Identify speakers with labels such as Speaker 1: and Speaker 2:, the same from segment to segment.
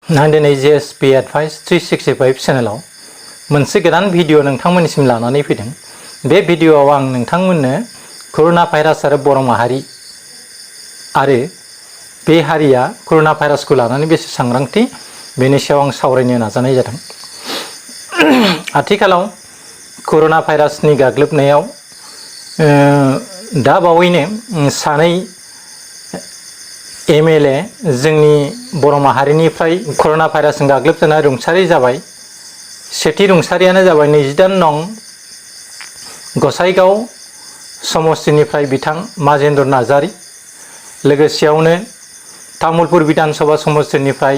Speaker 1: आं दिनै JSP Advice 365 चेनेलाव मोनसे गोदान भिडिअ नोंथांमोननिसिम लानानै फैदों। बे भिडिअआव आं नोंथांमोननो कर'ना भाइरास आरो बर' माहारि आरो बे हारिया कर'ना भाइरासखौ लानानै बेसे सांग्रांथि बेनि सायाव आं सावरायनो नाजानाय जादों। आथिखालाव कर'ना भाइरासनि गाग्लोबनायाव दा बावैनो सानै MLA जोंनि बर' माहारिनिफ्राय कर'ना भाइरासजों गाग्लोबजानाय रुंसारि जाबाय। सेथि रुंसारियानो जाबाय 22 नं गसाइगाव समस्तिनिफ्राय बिथां माजेन्द्र नार्जारि। लोगोसेयावनो तामुलपुर विधानसभा समस्तिनिफ्राय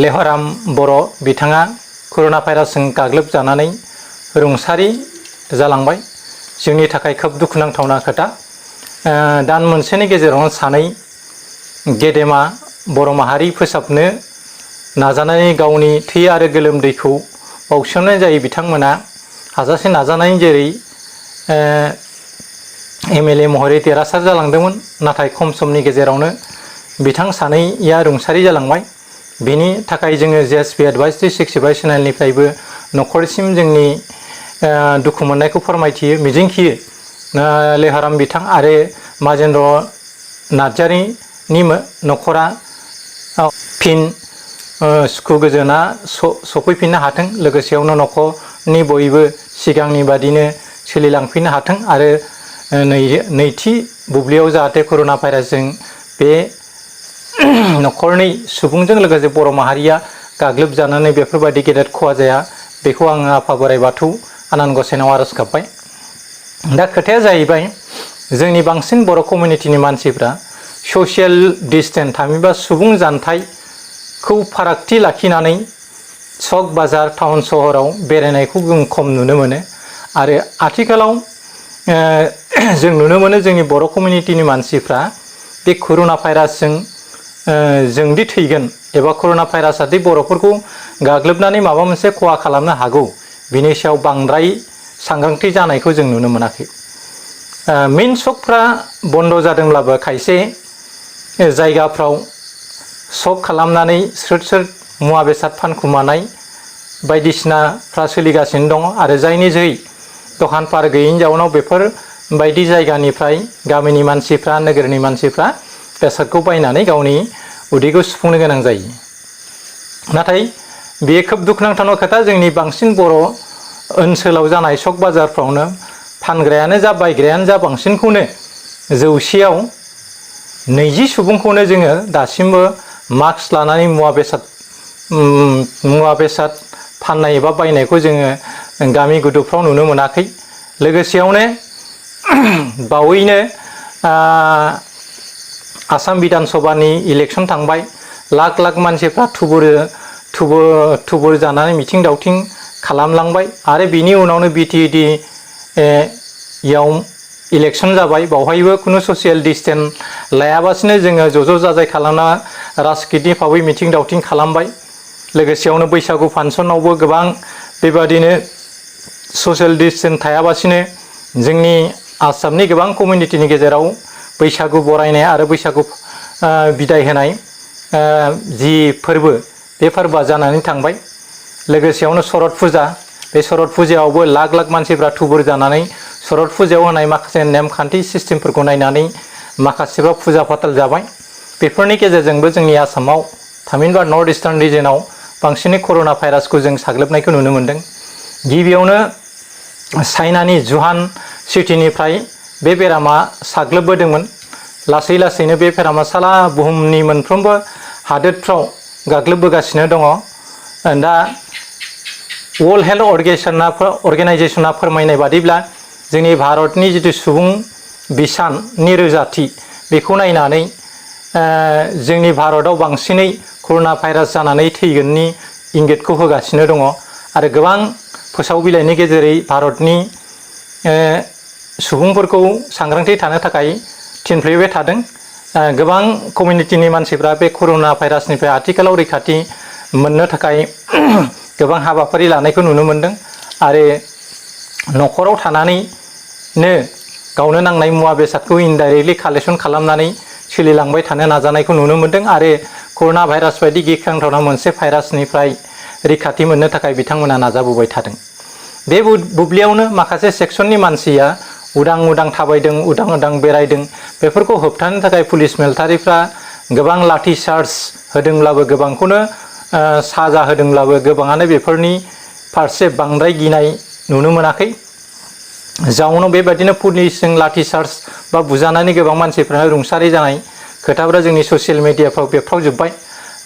Speaker 1: लेहराम बर' बिथाङा कर'ना भाइरासजों गाग्लोबजानानै रुंसारि जालांबाय। जोंनि थाखाय खोब दुखुनांथावना खोथा। दान मोनसेनि गेजेरावनो सानै गेदेमा बर' माहारि फोसाबनो नाजानानै गावनि थै आरो गोलोमदैखौ बावसोमनाय जायो। बिथांमोना हाजासे नाजानायनि जेरै MLA महरै देरहासार जालांदोंमोन, नाथाय खम समनि गेजेरावनो बिथां सानैया रुंसारि जालांबाय। बेनि थाखाय जोङो JSP Advice 365 चेनेलनिफ्रायबो न'खरसिम जोंनि दुखु मोननायखौ फोरमायथियो, मिजिंथियो लेहराम बिथां आरो माजेन्द्र नार्जारिनि न'खरा फिन सुखु गोजोना सफैफिननो हाथों। लोगोसेयावनो न'खरनि बयबो सिगांनि बादिनो सोलिलांफिननो हाथों आरो नैथि बुब्लियाव जाहाथे कर'ना भाइरासजों बे न'खरनि सुबुंजों लोगोसे बर' माहारिया गाग्लोबजानानै बेफोरबायदि गेदेर खहा जाया, बेखौ आङो आफा बोराइ बाथौ आनान गसाइनाव आर'ज गाबबाय। दा खोथाया जाहैबाय, जोंनि बांसिन बर' कमिउनिटिनि मानसिफ्रा ससियेल डिस्टेन्स थामहिनबा सुबुं जानथायखौ फारागथि लाखिनानै सक बाजार टाउन सहराव बेरायनायखौ जों खम नुनो मोनो। आरो आथिखालाव जों नुनो मोनो जोंनि बर' कमिउनिटिनि मानसिफ्रा बे कर'ना भाइरासजों जोंदि थैगोन एबा कर'ना भाइरासआदि बर'फोरखौ गाग्लोबनानै माबा मोनसे खहा खालामनो हागौ, बिनि सायाव बांद्राय सांग्रांथि जानायखौ जों नुनो मोनाखै। मेइन सकफ्रा बन्द जादोंब्लाबो खायसे जायगाफ्राव सक खालामनानै स्रोद स्रोद मुवा बेसाद फानखुमानाय बायदिसिनाफ्रा सोलिगासिनो दङ। आरो जायनि जोहै दखान पार गैयैनि जाउनाव बेफोरबायदि जायगानिफ्राय गामिनि मानसिफ्रा, नोगोरनि मानसिफ्रा बेसादखौ बायनानै गावनि उदैखौ सुफुंनो गोनां जायो। नाथाय बेयो खोब दुखुनांथावना खोथा। जोंनि बांसिन बर' ओनसोलाव जानाय सक बाजारफ्रावनो फानग्रायानो जा बायग्रायानो जा बांसिनखौनो 100आव 20 सुबुंखौनो जोङो दासिमबो मास्क लानानै मुवा बेसाद फाननाय एबा बायनायखौ जोङो गामि गुदुफ्राव नुनो मोनाखै। लोगोसेयावनो बावैनो आसाम बिधानसभानि इलेक्सन थांबाय। लाख लाख मानसिफ्रा थुबुर जानानै मिथिं दावथिं खालामलांबाय। आरो बिनि उनावनो BTD याव इलेक्सन जाबाय। बावहायबो खुनु ससियेल डिस्टेन्स लायाबासिनो जोङो ज' जाजाय खालामना राजगितनि फावै मिथिं दावथिं खालामबाय। लोगोसेयावनो बैसागु फांसनावबो गोबां बेबादिनो ससियेल डिस्टेन्स थायाबासिनो जोंनि आसामनि गोबां कमिउनिटिनि गेजेराव बैसागु बरायनाय आरो बैसागु बिदाय होनाय जि फोरबो, बे फोरबोआ जानानै थांबाय। लोगोसेयावनो शरत फुजा, बे शरत फुजायावबो लाख लाख मानसिफ्रा थुबुर जानानै शरत फुजायाव होनाय माखासे नेमखान्थि सिस्टेमफोरखौ नायनानै माखासेफ्रा फुजा फाथाल जाबाय। बेफोरनि गेजेरजोंबो जोंनि आसामाव थामहिनबा नर्थ इस्टार्न रिजनाव बांसिनै कर'ना भाइरासखौ जों साग्लोबनायखौ नुनो मोन्दों। गिबियावनो चाइनानि जुहान सिटिनिफ्राय बे बेरामा साग्लोबबोदोंमोन। लासै लासैनो बे बेरामा सारा बुहुमनि मोनफ्रोमबो हादोरफ्राव गाग्लोबबोगासिनो दङ। दा वर्ल्ड हेल्थ अर्गेनाइजेसना फोरमायनाय बादिब्ला जोंनि भारतनि जिथु सुबुं बिसाननि रोजाथि, बेखौ नायनानै जोंनि भारताव बांसिनै कर'ना भाइरास जानानै थैगोननि इंगितखौ होगासिनो दङ। आरो गोबां फोसाव बिलाइनि गेजेरै भारतनि सुबुंफोरखौ सांग्रांथि थानो थाखाय थिनफ्लेबाय थादों। गोबां कमिउनिटिनि मानसिफ्रा बे कर'ना भाइरासनिफ्राय आथिखालाव रैखाथि मोननो थाखाय गोबां हाबाफारि लानायखौ नुनो मोन्दों। आरो न'खराव थानानैनो गावनो नांनाय मुवा बेसादखौ इनडाइरेक्टलि कालेक्सन खालामनानै सोलिलांबाय थानो नाजानायखौ नुनो मोन्दों। आरो कर'ना भाइरास बायदि गिख्रांथावना मोनसे भाइरासनिफ्राय रैखाथि मोननो थाखाय बिथांमोना नाजाबोबाय थादों। बे बुब्लियावनो माखासे सेक्सननि मानसिया उदां उदां थाबायदों, उदां उदां बेरायदों। बेफोरखौ होबथानो थाखाय पुलिस मिलिटारिफ्रा गोबां लाठि चार्ज होदोंब्लाबो, गोबांखौनो साजा होदोंब्लाबो गोबाङानो बेफोरनि फारसे बांद्राय गिनाय नुनो मोनाखै। जाउनाव बेबायदिनो पुलिसजों लाठि चार्ज बा बुजानानै गोबां मानसिफ्रानो रुंसारि जानाय खोथाफोरा जोंनि ससियेल मिडियाफ्राव बेरफ्रावजोब्बाय।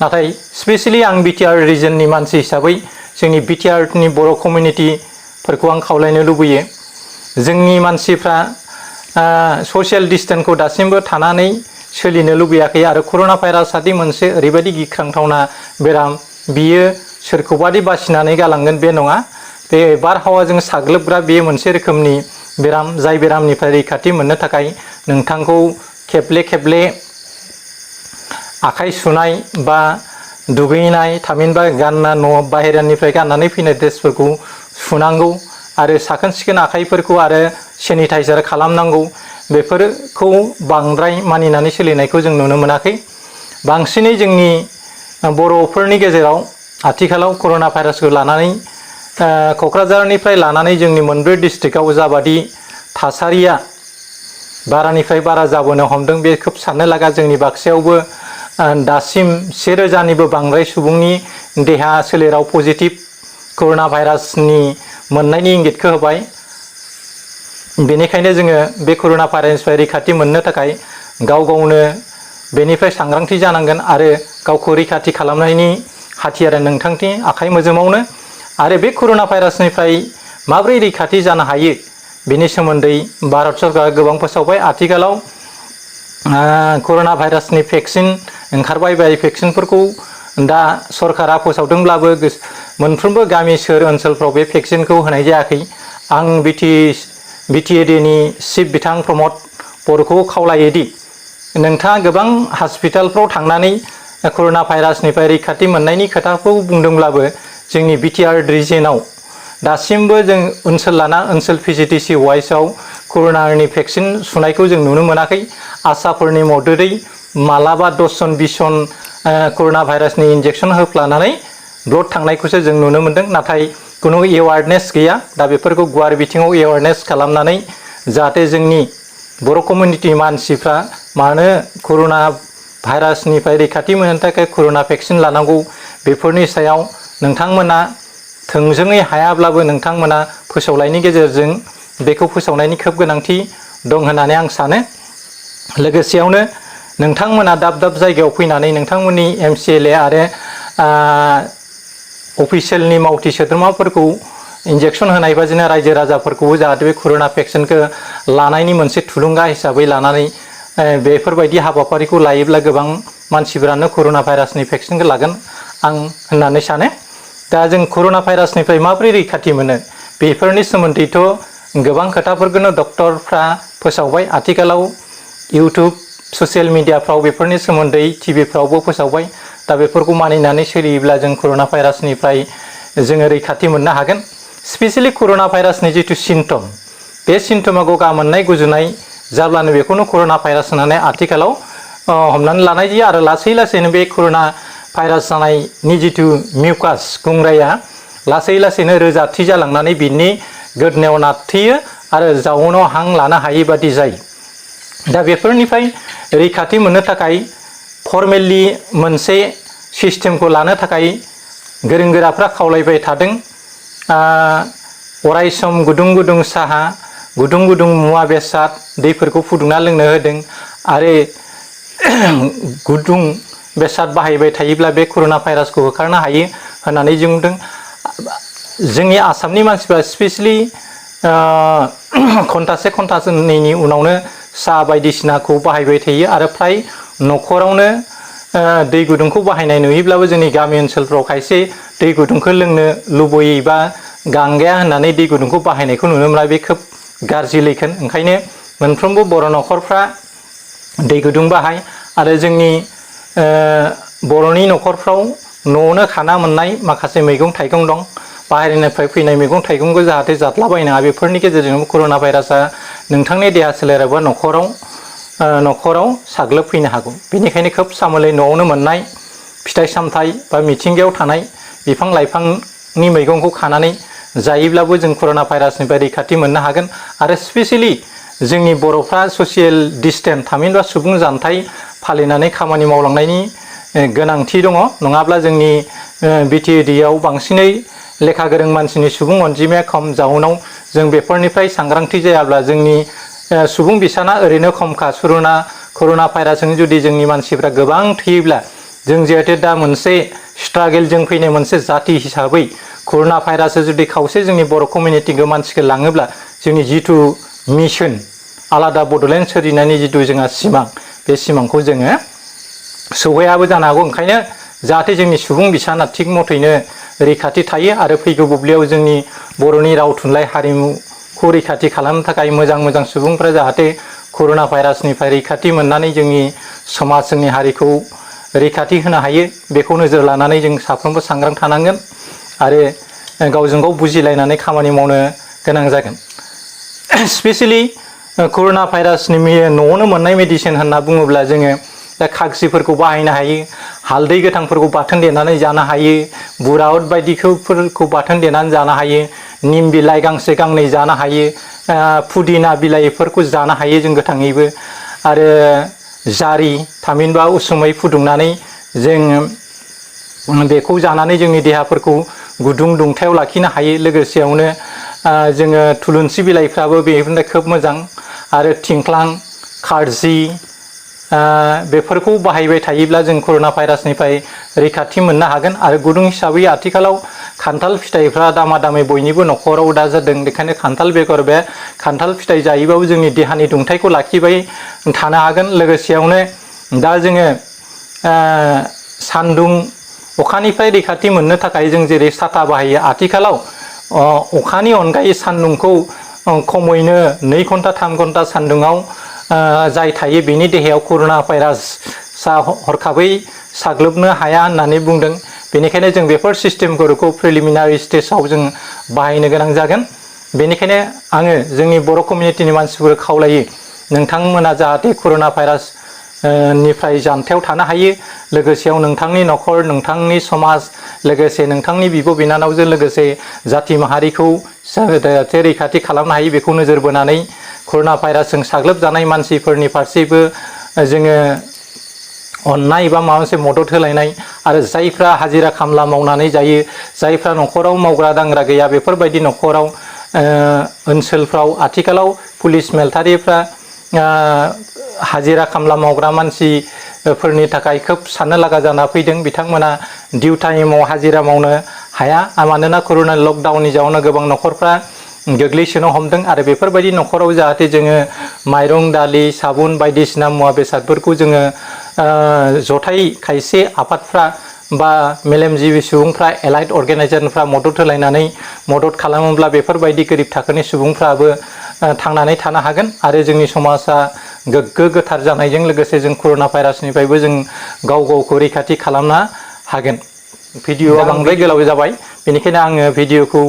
Speaker 1: नाथाय स्पेसियेलि आं बिटिआर रिजननि मानसि हिसाबै जोंनि बिटिआरनि बर' कमिउनिटिफोरखौ आं खावलायनो लुबैयो, जोंनि मानसिफ्रा ससियेल डिस्टेन्सखौ दासिमबो थानानै सोलिनो लुबैयाखै। आरो कर'ना भाइरासआदि मोनसे ओरैबायदि गिख्रांथावना बेराम, बियो सोरखौबादि बासिनानै गालांगोन बे नङा। बे बारहावाजों साग्लोबग्रा बे मोनसे रोखोमनि बेराम, जाय बेरामनिफ्राय रैखाथि मोननो थाखाय नोंथांखौ खेबले खेबले आखाइ सुनाय बा दुगैनाय, थामहिनबा न' बाहेरानिफ्राय गाननानै फैनाय ड्रेसफोरखौ सुनांगौ आरो साखोन सिखोन आखाइफोरखौ आरो सेनिटाइजार खालामनांगौ। बेफोरखौ बांद्राय मानिनानै सोलिनायखौ जों नुनो मोनाखै। बांसिनै जोंनि बर'फोरनि गेजेराव आथिखालाव कर'ना भाइरासखौ लानानै क'क्राझारनिफ्राय लानानै जोंनि मोनब्रै डिस्ट्रिक्टआव जाबादि थासारिया बारानिफ्राय बारा जाबोनो हमदों, बे खोब साननो लागा। जोंनि बाक्सायावबो दासिम 1000निबो बांद्राय सुबुंनि देहा सोलेराव पजिटिभ कर'ना भाइरासनि मोननायनि इंगितखौ होबाय। बेनिखायनो जोङो बे कर'ना भाइरासनिफ्राय रैखाथि मोननो थाखाय गाव गावनो बेनिफ्राय सांग्रांथि जानांगोन आरो गावखौ रैखाथि खालामनायनि हाथियारा नोंथांनि आखाइ मोजोमावनो। आरो बे कर'ना भाइरासनिफ्राय माबोरै रैखाथि जानो हायो बेनि सोमोन्दै भारत सरकारा गोबां फोसावबाय। आथिखालाव कर'ना भाइरासनि भेक्सिन ओंखारबाय। बे भेक्सिनफोरखौ दा सरकारा फोसावदोंब्लाबो मोनफ्रोमबो गामि सोहोर ओनसोलफ्राव बे भेक्सिनखौ होनाय जायाखै। आं बिटिएडिनि चिफ बिथां प्रमद बर'खौ खावलायोदि नोंथाङा गोबां हस्पिटालफ्राव थांनानै कर'ना भाइरासनिफ्राय रैखाथि मोननायनि खोथाखौ बुंदोंब्लाबो जोंनि बिटिआर रिजनाव दासिमबो जों ओनसोल लाना ओनसोल भिजिटिसि वाइसआव कर'नानि भेक्सिन सुनायखौ जों नुनो मोनाखै। आसाफोरनि मददै मालाबा 10 जन 20 जन कर'ना भाइरासनि इन्जेक्सन होफ्लानानै ब्लड थांनायखौसो जों नुनो मोन्दों। नाथाय खुनु एवारनेस गैया। दा बेफोरखौ गुवार बिथिङाव एवारनेस खालामनानै जाहाथे जोंनि बर' कमिउनिटि मानसिफ्रा मानो कर'ना भाइरासनिफ्राय रैखाथि मोननो थाखाय कर'ना भेक्सिन लानांगौ, बेफोरनि सायाव नोंथांमोना थोंजोङै हायाब्लाबो नोंथांमोना फोसावलायनि गेजेरजों बेखौ फोसावनायनि खोब गोनांथि दं होननानै आं सानो। लोगोसेयावनो नोंथांमोना दाब दाब जायगायाव फैनानै नोंथांमोननि MCLA आरो अफिसियेलनि मावथि सोद्रोमाफोरखौ इन्जेक्सन होनाय बादिनो रायजो राजाफोरखौबो जाहाथे बे कर'ना भेक्सिनखौ लानायनि मोनसे थुलुंगा हिसाबै लानानै बेफोरबायदि हाबाफारिखौ लायोब्ला गोबां मानसिफोरानो कर'ना भाइरासनि भेक्सिनखौ लागोन आं होननानै सानो। दा जों कर'ना भाइरासनिफ्राय माबोरै रैखाथि मोनो बेफोरनि सोमोन्दैथ' गोबां खोथाफोरखौनो डक्टरफ्रा फोसावबाय। आथिखालाव इउटुब ससियेल मिडियाफ्राव बेफोरनि सोमोन्दै टिभिफ्रावबो फोसावबाय। दा बेफोरखौ मानिनानै सोलियोब्ला जों कर'ना भाइरासनिफ्राय जोङो रैखाथि मोननो हागोन। स्पेसियेलि कर'ना भाइरासनि जिथु सिम्पटम, बे सिम्पटमा गगा मोननाय गुजुनाय जाब्लानो बेखौनो कर'ना भाइरास होननानै आथिखालाव हमनानै लानाय जायो। आरो लासै लासैनो बे कर'ना भाइरास जानायनि जिथु मिउकास गुंग्राया लासै लासैनो रोजाथि जालांनानै बिनि गोदनायाव नारथेयो आरो जाउनाव हां लानो हायै बादि जायो। दा बेफोरनिफ्राय रैखाथि मोननो थाखाय फर्मेलि मोनसे सिस्टेमखौ लानो थाखाय गोरों गोराफ्रा खावलायबाय थादों। अराय सम गुदुं गुदुं साहा, गुदुं गुदुं मुवा बेसाद दैफोरखौ फुदुंना लोंनो होदों। आरो गुदुं बेसाद बाहायबाय थायोब्ला बे कर'ना भाइरासखौ होखारनो हायो होननानै जों बुंदों। जोंनि आसामनि मानसिफ्रा स्पेसियेलि घन्टासे घन्टानैनि उनावनो साहा बायदिसिनाखौ बाहायबाय थायो आरो फ्राय न'खरावनो दै गुदुंखौ बाहायनाय नुयोब्लाबो जोंनि गामि ओनसोलफ्राव खायसे दै गुदुंखौ लोंनो लुबैयोबा गांगाया होननानै दै गुदुंखौ बाहायनायखौ नुनो मोना। बे खोब गाज्रि लैखोन। ओंखायनो मोनफ्रोमबो बर' न'खरफ्रा दै गुदुं बाहाय। आरो जोंनि बर'नि न'खरफ्राव न'आवनो खाना मोननाय माखासे मैगं थाइगं दं। बाहेरानिफ्राय फैनाय मैगं थाइगंखौ जाहाथे जाद्लाबायनाङा। बेफोरनि गेजेरजों कर'ना भाइरासआ नोंथांनि देहा सोलेर एबा न'खराव साग्लोबफैनो हागौ। बेनिखायनो खोब सामोलै न'आवनो मोननाय फिथाइ सामथाइ बा मिथिंगायाव थानाय बिफां लाइफांनि मैगंखौ खानानै जायोब्लाबो जों कर'ना भाइरासनिफ्राय रैखाथि मोननो हागोन। आरो स्पेसियेलि जोंनि बर'फ्रा ससियेल डिस्टेन्स थामहिनबा सुबुं जानथाइ फालिनानै खामानि मावलांनायनि गोनांथि दङ। नङाब्ला जोंनि बिटिएडिआव बांसिनै लेखा गोरों मानसिनि सुबुं अनजिमाया खम जाउनाव जों बेफोरनिफ्राय सांग्रांथि जायाब्ला जोंनि सुबुं बिसाना ओरैनो खमखा। कर'ना भाइरासजों जुदि जोंनि मानसिफ्रा गोबां थैयोब्ला जों जिहेथु दा मोनसे स्ट्रागेलजों फैनाय मोनसे जाति हिसाबै कर'ना भाइरासआ जुदि खावसे जोंनि बर' कमिउनिटिखौ मानसिखौ लाङोब्ला जोंनि जिथु मिशन आलादा बड'लेण्ड सोरजिनायनि जिथु जोंहा सिमां बे सिमांखौ जोङो सौहैयाबो जानो हागौ। ओंखायनो जाहाथे जोंनि सुबुं बिसाना थिग मथैनो रैखाथि थायो आरो फैगौ बुब्लियाव जोंनि बर'नि राव थुनलाइ हारिमुखौ रैखाथि खालामनो थाखाय मोजां सुबुंफ्रा जाहाथे कर'ना भाइरासनिफ्राय रैखाथि मोननानै जोंनि समाज जोंनि हारिखौ रैखाथि होनो हायो बेखौ नोजोर लानानै जों साफ्रोमबो सांग्रां थानांगोन आरो गावजों गाव बुजिलायनानै खामानि मावनो गोनां जागोन। स्पेसियेलि कर'ना भाइरासनि न'आवनो मोननाय मेडिसिन होनना बुङोब्ला जोङो दा खागसिफोरखौ बाहायनो हायो, हालदै गोथांफोरखौ बाथोन देनानै जानो हायो, बुराउद बायदिफोरखौ बाथोन देनानै जानो हायो, निम बिलाइ गांसे गांनै जानो हायो, पुदिना बिलाइफोरखौ जानो हायो जों गोथाङैबो आरो जारि थामहिनबा उसुमै फुदुंनानै जोङो बेखौ जानानै जोंनि देहाफोरखौ गुदुं दुंथायाव लाखिनो हायो। लोगोसेयावनो जोङो थुलुंसि बिलाइफ्राबो बेफोरनिफ्राय खोब मोजां आरो थिंख्लां खारजि बेफोरखौ बाहायबाय थायोब्ला जों कर'ना भाइरासनिफ्राय रैखाथि मोननो हागोन। आरो गुदुं हिसाबै आथिखालाव खान्थाल फिथाइफ्रा दामा दामि बयनिबो न'खराव दा जादों। बेखायनो खान्थाल बेगर बे खान्थाल फिथाइ जायोबाबो जोंनि देहानि दुंथाइखौ लाखिबाय थानो हागोन। लोगोसेयावनो दा जोङो सान्दुं अखानिफ्राय रैखाथि मोननो थाखाय जों जेरै साथा बाहायो आथिखालाव अखानि अनगायै सान्दुंखौ खमैनो 2 घन्टा 3 घन्टा सान्दुङाव जाय थायो बेनि देहायाव कर'ना भाइरासआ हरखाबै साग्लोबनो हाया होननानै बुंदों। बेनिखायनो जों बेफोर सिस्टेमफोरखौ प्रिलिमिनारि स्टेजाव जों बाहायनो गोनां जागोन। बेनिखायनो आङो जोंनि बर' कमिउनिटिनि मानसिफोरखौ खावलायो नोंथांमोना जाहाथे कर'ना भाइरास निफ्राय जानथायाव थानो हायो। लोगोसेयाव नोंथांनि न'खर नोंथांनि समाज लोगोसे नोंथांनि बिब' बिनानावजों लोगोसे जाथि माहारिखौ जाहाथे रैखाथि खालामनो हायो बेखौ नोजोर बोनानै कर'ना भाइरासजों साग्लोबजानाय मानसिफोरनि फारसेबो जोङो अननाय बा माबा मोनसे मदद होलायनाय आरो जायफ्रा हाजिरा खामला मावनानै जायो जायफ्रा न'खराव मावग्रा दांग्रा गैया बेफोरबायदि न'खराव ओनसोलफ्राव आथिखालाव पुलिस मिलिटारिफ्रा हाजिरा खामला मावग्रा मानसिफोरनि थाखाय खोब साननो लागा जाना फैदों। बिथांमोना डिउ टाइमाव हाजिरा मावनो हाया मानोना कर'ना लकडाउननि जाउनाव गोबां न'खरफ्रा गोग्लैसोनो हमदों आरो बेफोरबायदि न'खराव जाहाथे जोङो माइरं दालि साबुन बायदिसिना मुवा बेसादफोरखौ जोङो जथाय खायसे आफादफ्रा बा मेलेमजिबि सुबुंफ्रा एलाइट अर्गेनाइजेसनफ्रा मदद होलायनानै मदद खालामोब्ला बेफोरबायदि गोरिब थाखोनि सुबुंफ्राबो थांनानै थानो हागोन आरो जोंनि समाजा गोग्गो गोथार जानायजों लोगोसे जों कर'ना भाइरासनिफ्रायबो जों गावखौ रैखाथि खालामनो हागोन। भिडिअआ बांद्राय गोलाव जाबाय बेनिखायनो आङो भिडिअखौ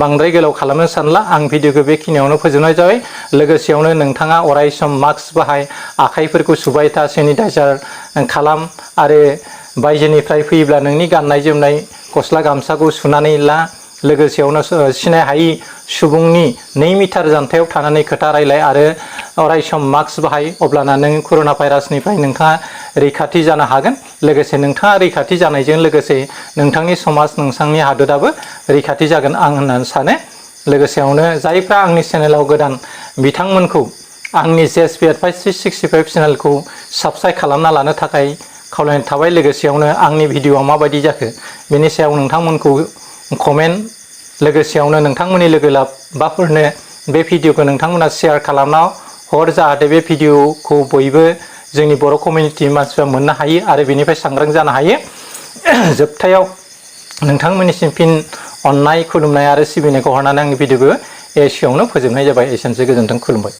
Speaker 1: बांद्राय गोलाव खालामनो सानला। आं भिडिअखौ बेखिनियावनो फोजोबनाय जाबाय। लोगोसेयावनो नोंथाङा अराय सम मास्क बाहाय, आखाइफोरखौ सुबाय था, सेनिटाइजार खालाम आरो बायजोनिफ्राय फैयोब्ला नोंनि गाननाय जोमनाय गस्ला गामसाखौ सुनानै ला। लोगोसेयावनो सिनाय हायि सुबुंनि 2 मिटार जानथायाव थानानै खोथा रायलाय आरो अराय सम मास्क बाहाय। अब्लाना नों कर'ना भाइरासनिफ्राय नोंथाङा रैखाथि जानो हागोन। लोगोसे नोंथाङा रैखाथि जानायजों लोगोसे नोंथांनि समाज नोंथांनि हादोराबो रैखाथि जागोन आं होननानै सानो। लोगोसेयावनो जायफ्रा आंनि चेनेलाव गोदान बिथांमोनखौ आंनि JSP Advice 365 चेनेलखौ साबस्क्राइब खालामना लानो थाखाय खावलायनाय थाबाय। लोगोसेयावनो आंनि भिडिअआ माबायदि जाखो बेनि सायाव नोंथांमोनखौ कमेन्ट लोगोसेयावनो नोंथांमोननि लोगो लाबाफोरनो बे भिडिअखौ नोंथांमोना शेयार खालामना हर जाहाथे बे भिडिअखौ बयबो जोंनि बर' कमिउनिटिनि मानसिफ्रा मोननो हायो आरो बेनिफ्राय सांग्रां जानो हायो। जोबथायाव नोंथांमोननिसिम फिन अननाय खुलुमनाय आरो सिबिनायखौ हरनानै आंनि भिडिअखौ एसेयावनो फोजोबनाय जाबाय। एसेनोसै, गोजोन्थों, खुलुमबाय।